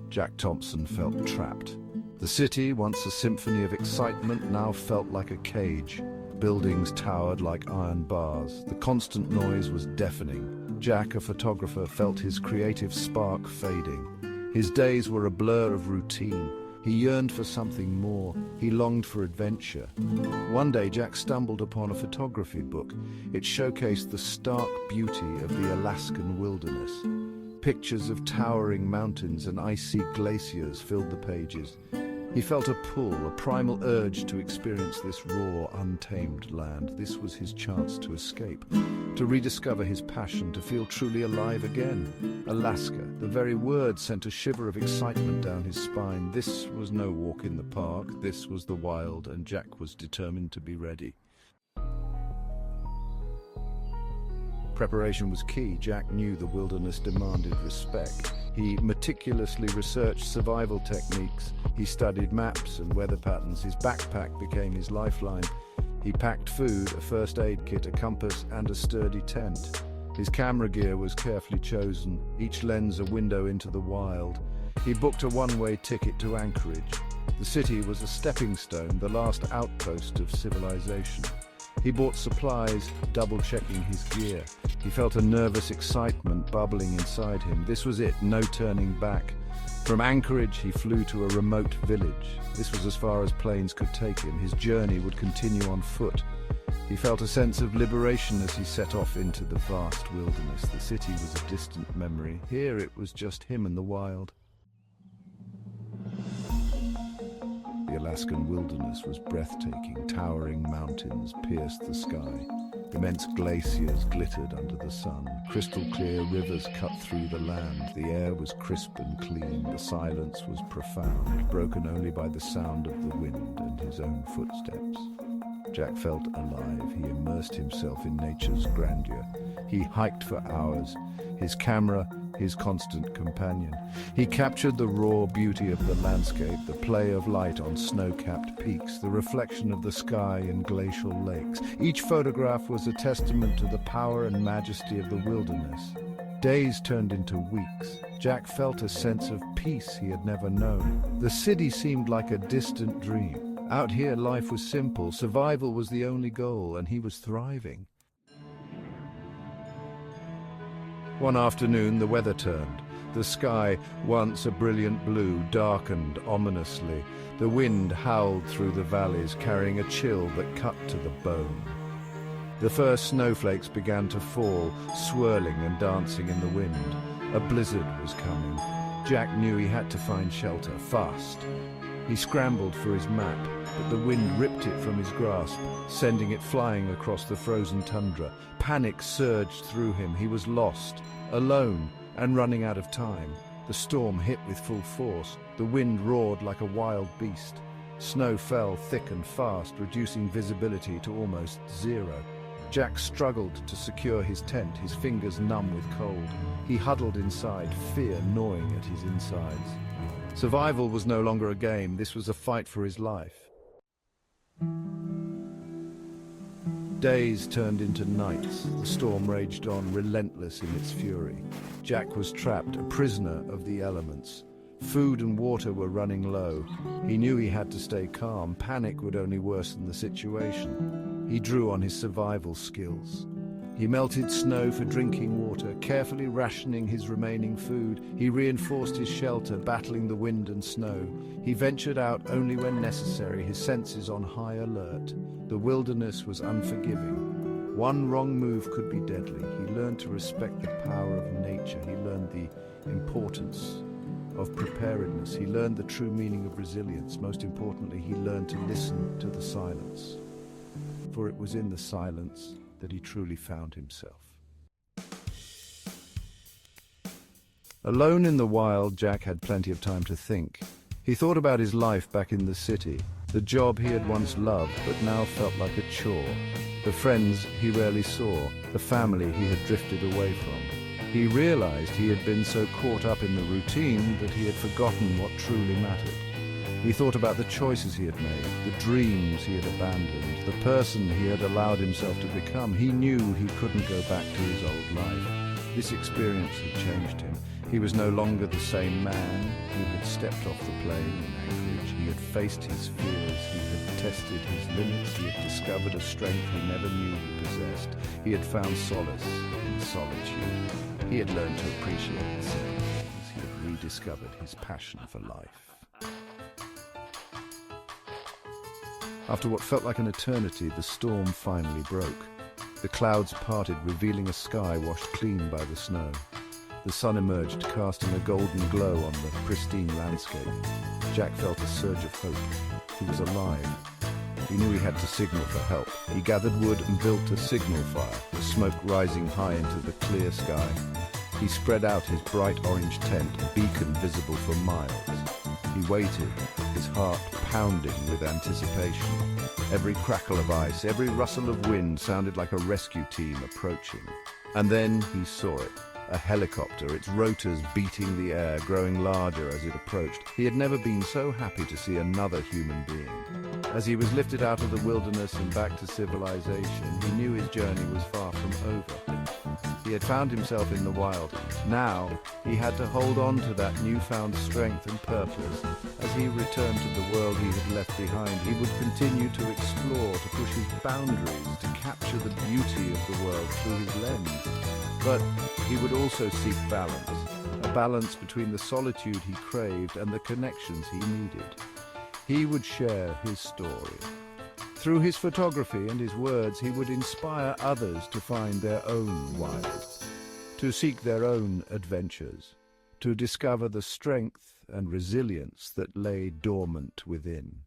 Jack Thompson felt trapped. The city, once a symphony of excitement, now felt like a cage. Buildings towered like iron bars. The constant noise was deafening. Jack, a photographer, felt his creative spark fading. His days were a blur of routine. He yearned for something more. He longed for adventure. One day, Jack stumbled upon a photography book. It showcased the stark beauty of the Alaskan wilderness. Pictures of towering mountains and icy glaciers filled the pages. He felt a pull, a primal urge to experience this raw, untamed land. This was his chance to escape, to rediscover his passion, to feel truly alive again. Alaska, the very word sent a shiver of excitement down his spine. This was no walk in the park, this was the wild, and Jack was determined to be ready. Preparation was key. Jack knew the wilderness demanded respect. He meticulously researched survival techniques. He studied maps and weather patterns. His backpack became his lifeline. He packed food, a first aid kit, a compass, and a sturdy tent. His camera gear was carefully chosen, each lens a window into the wild. He booked a one-way ticket to Anchorage. The city was a stepping stone, the last outpost of civilization. He bought supplies, double-checking his gear. He felt a nervous excitement bubbling inside him. This was it, no turning back. From Anchorage, he flew to a remote village. This was as far as planes could take him. His journey would continue on foot. He felt a sense of liberation as he set off into the vast wilderness. The city was a distant memory. Here it was just him and the wild. The Alaskan wilderness was breathtaking. Towering mountains pierced the sky. Immense glaciers glittered under the sun. Crystal-clear rivers cut through the land. The air was crisp and clean. The silence was profound, broken only by the sound of the wind and his own footsteps. Jack felt alive. He immersed himself in nature's grandeur. He hiked for hours, his camera his constant companion. He captured the raw beauty of the landscape, the play of light on snow-capped peaks, the reflection of the sky in glacial lakes. Each photograph was a testament to the power and majesty of the wilderness. Days turned into weeks. Jack felt a sense of peace he had never known. The city seemed like a distant dream. Out here, life was simple. Survival was the only goal, and he was thriving. One afternoon, the weather turned. The sky, once a brilliant blue, darkened ominously. The wind howled through the valleys, carrying a chill that cut to the bone. The first snowflakes began to fall, swirling and dancing in the wind. A blizzard was coming. Jack knew he had to find shelter, fast. He scrambled for his map, but the wind ripped it from his grasp, sending it flying across the frozen tundra. Panic surged through him. He was lost, alone, and running out of time. The storm hit with full force. The wind roared like a wild beast. Snow fell thick and fast, reducing visibility to almost zero. Jack struggled to secure his tent, his fingers numb with cold. He huddled inside, fear gnawing at his insides. Survival was no longer a game. This was a fight for his life. Days turned into nights. The storm raged on, relentless in its fury. Jack was trapped, a prisoner of the elements. Food and water were running low. He knew he had to stay calm. Panic would only worsen the situation. He drew on his survival skills. He melted snow for drinking water, carefully rationing his remaining food. He reinforced his shelter, battling the wind and snow. He ventured out only when necessary, his senses on high alert. The wilderness was unforgiving. One wrong move could be deadly. He learned to respect the power of nature. He learned the importance of preparedness. He learned the true meaning of resilience. Most importantly, he learned to listen to the silence. For it was in the silence that he truly found himself. Alone in the wild, Jack had plenty of time to think. He thought about his life back in the city, the job he had once loved but now felt like a chore, the friends he rarely saw, the family he had drifted away from. He realized he had been so caught up in the routine that he had forgotten what truly mattered. He thought about the choices he had made, the dreams he had abandoned, the person he had allowed himself to become. He knew he couldn't go back to his old life. This experience had changed him. He was no longer the same man who had stepped off the plane in Anchorage. He had faced his fears, he had tested his limits, he had discovered a strength he never knew he possessed. He had found solace in solitude. He had learned to appreciate the simple things. He had rediscovered his passion for life. After what felt like an eternity, the storm finally broke. The clouds parted, revealing a sky washed clean by the snow. The sun emerged, casting a golden glow on the pristine landscape. Jack felt a surge of hope. He was alive. He knew he had to signal for help. He gathered wood and built a signal fire, the smoke rising high into the clear sky. He spread out his bright orange tent, a beacon visible for miles. He waited, his heart pounding with anticipation. Every crackle of ice, every rustle of wind sounded like a rescue team approaching. And then he saw it. A helicopter, its rotors beating the air, growing larger as it approached. He had never been so happy to see another human being. As he was lifted out of the wilderness and back to civilization, he knew his journey was far from over. He had found himself in the wild. Now, he had to hold on to that newfound strength and purpose. As he returned to the world he had left behind, he would continue to explore, to push his boundaries, to capture the beauty of the world through his lens. But he would also seek balance, a balance between the solitude he craved and the connections he needed. He would share his story. Through his photography and his words, he would inspire others to find their own wild, to seek their own adventures, to discover the strength and resilience that lay dormant within.